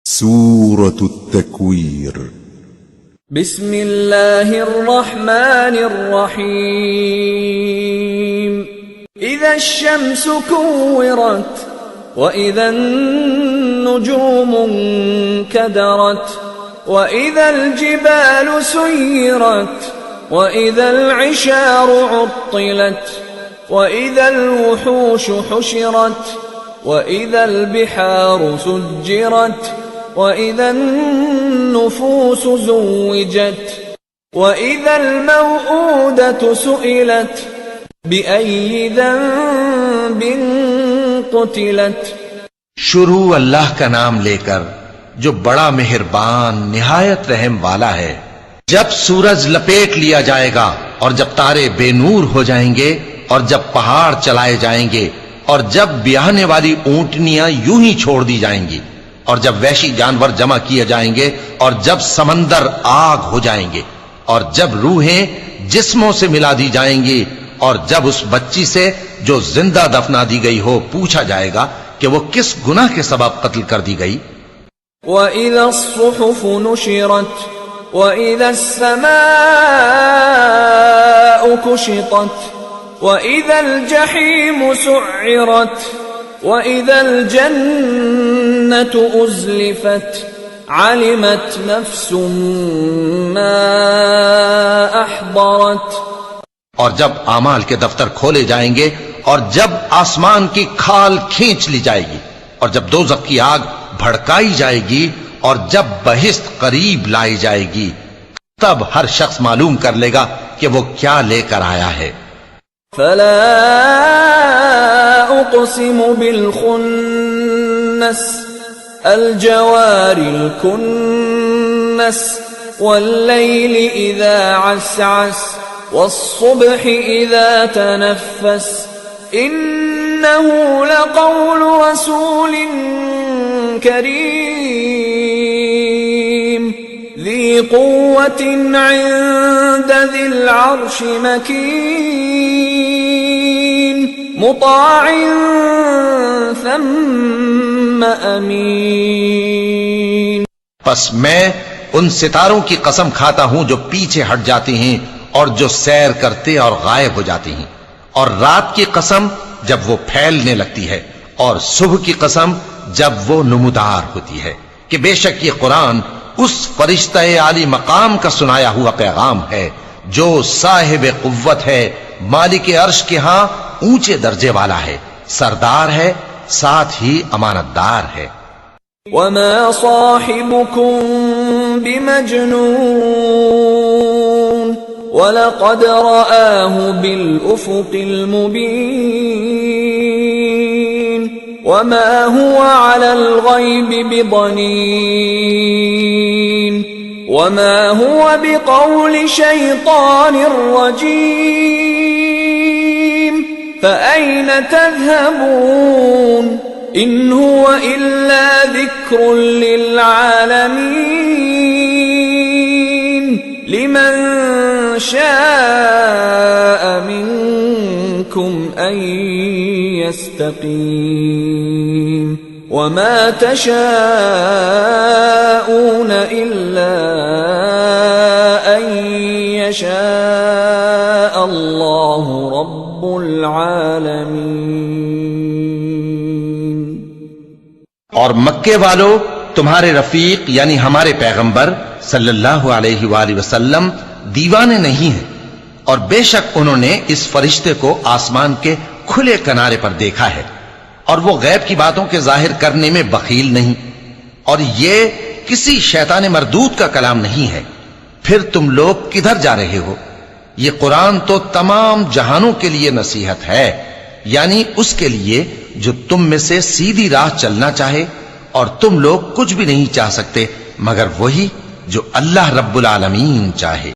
سورة التكوير. بسم الله الرحمن الرحيم. إذا الشمس كورت وإذا النجوم انكدرت وإذا الجبال سيرت وإذا العشار عطلت وإذا الوحوش حشرت وإذا البحار سجرت وإذا النفوس زوجت وإذا الموءودة سئلت بأي ذنب قتلت. شروع اللہ کا نام لے کر جو بڑا مہربان نہایت رحم والا ہے. جب سورج لپیٹ لیا جائے گا اور جب تارے بے نور ہو جائیں گے اور جب پہاڑ چلائے جائیں گے اور جب بیاہنے والی اونٹنیاں یوں ہی چھوڑ دی جائیں گی اور جب وحشی جانور جمع کیے جائیں گے اور جب سمندر آگ ہو جائیں گے اور جب روحیں جسموں سے ملا دی جائیں گی اور جب اس بچی سے جو زندہ دفنا دی گئی ہو پوچھا جائے گا کہ وہ کس گناہ کے سبب قتل کر دی گئی. وَإِذَا الصُّحُفُ نُشِرَتْ وَإِذَا السَّمَاءُ كُشِطَتْ وَإِذَا الْجَحِيمُ سُعِّرَتْ وَإِذَا الْجَنَّةُ أُزْلِفَتْ عَلِمَتْ نَفْسٌ مَّا أَحْضَرَتْ. اور جب اعمال کے دفتر کھولے جائیں گے اور جب آسمان کی کھال کھینچ لی جائے گی اور جب دوزخ کی آگ بھڑکائی جائے گی اور جب بہشت قریب لائی جائے گی تب ہر شخص معلوم کر لے گا کہ وہ کیا لے کر آیا ہے. فلا اقسم بالخنس الجوار الكنس والليل اذا عسعس والصبح اذا تنفس انه لقول رسول كريم ذي قوة عند ذي العرش مكين مطاع ثم امین. پس میں ان ستاروں کی قسم کھاتا ہوں جو پیچھے ہٹ جاتے ہیں اور جو سیر کرتے اور غائب ہو جاتے ہیں، اور رات کی قسم جب وہ پھیلنے لگتی ہے، اور صبح کی قسم جب وہ نمودار ہوتی ہے، کہ بے شک یہ قرآن اس فرشتہ عالی مقام کا سنایا ہوا پیغام ہے جو صاحب قوت ہے، مالک عرش کے ہاں اونچے درجے والا ہے، سردار ہے، ساتھ ہی امانت دار ہے. وما صاحبكم بمجنون ولقد رآه بالأفق المبين وما هو على الغيب بضنين وما هو بقول شيطان رجيم فأين تذهبون إن هو إلا ذكر للعالمين لمن شاء منكم أن يستقيم وما تشاءون إلا أن يشاء الله رب العالمين. اور مکے والو تمہارے رفیق یعنی ہمارے پیغمبر صلی اللہ علیہ وآلہ وسلم دیوانے نہیں ہیں، اور بے شک انہوں نے اس فرشتے کو آسمان کے کھلے کنارے پر دیکھا ہے، اور وہ غیب کی باتوں کے ظاہر کرنے میں بخیل نہیں، اور یہ کسی شیطان مردود کا کلام نہیں ہے. پھر تم لوگ کدھر جا رہے ہو؟ یہ قرآن تو تمام جہانوں کے لیے نصیحت ہے، یعنی اس کے لیے جو تم میں سے سیدھی راہ چلنا چاہے، اور تم لوگ کچھ بھی نہیں چاہ سکتے مگر وہی جو اللہ رب العالمین چاہے.